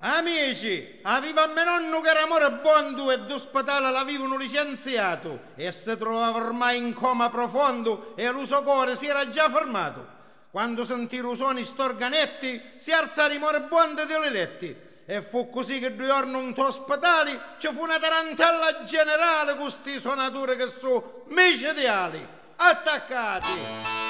Amici, aveva mio nonno che era moribondo e d'ospedale l'avevano licenziato e si trovava ormai in coma profondo e lo suo cuore si era già fermato. Quando sentì i suoni storganetti si alzarono i moribondi dei letti e fu così che 2 giorni in ospedale ci fu una tarantella generale con sti suonatori che sono micidiali, attaccati.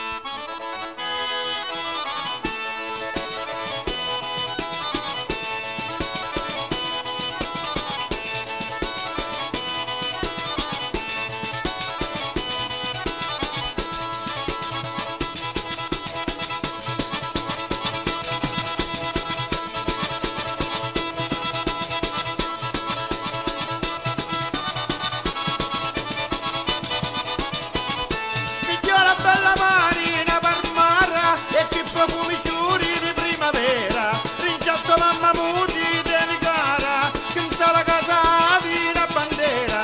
Bella marina per mare e che profumi giuri di primavera, rinciatto mamma muti delicata, che sta la casa di una bandiera.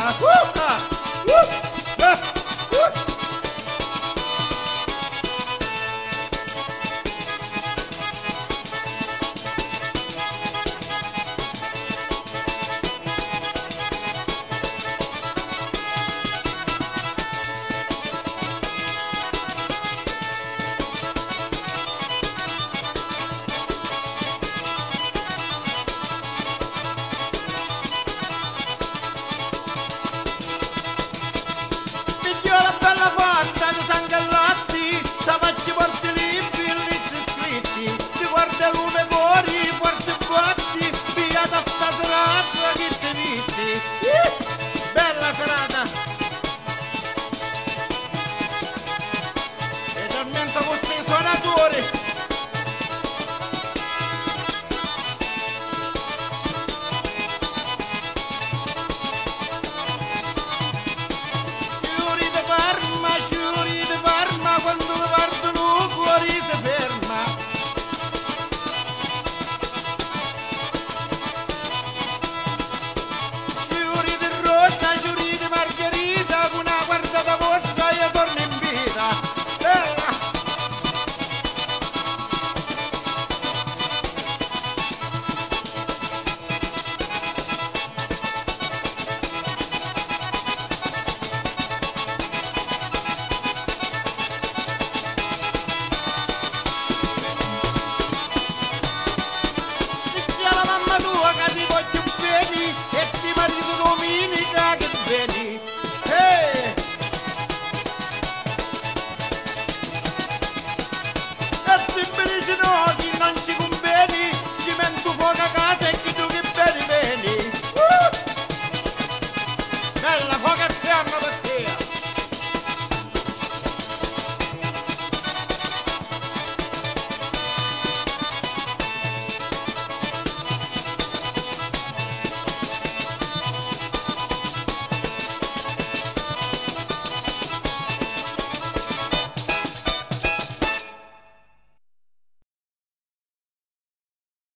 Fatta di sangue e latti, se facci porti libri, scritti, ti guarda l'uve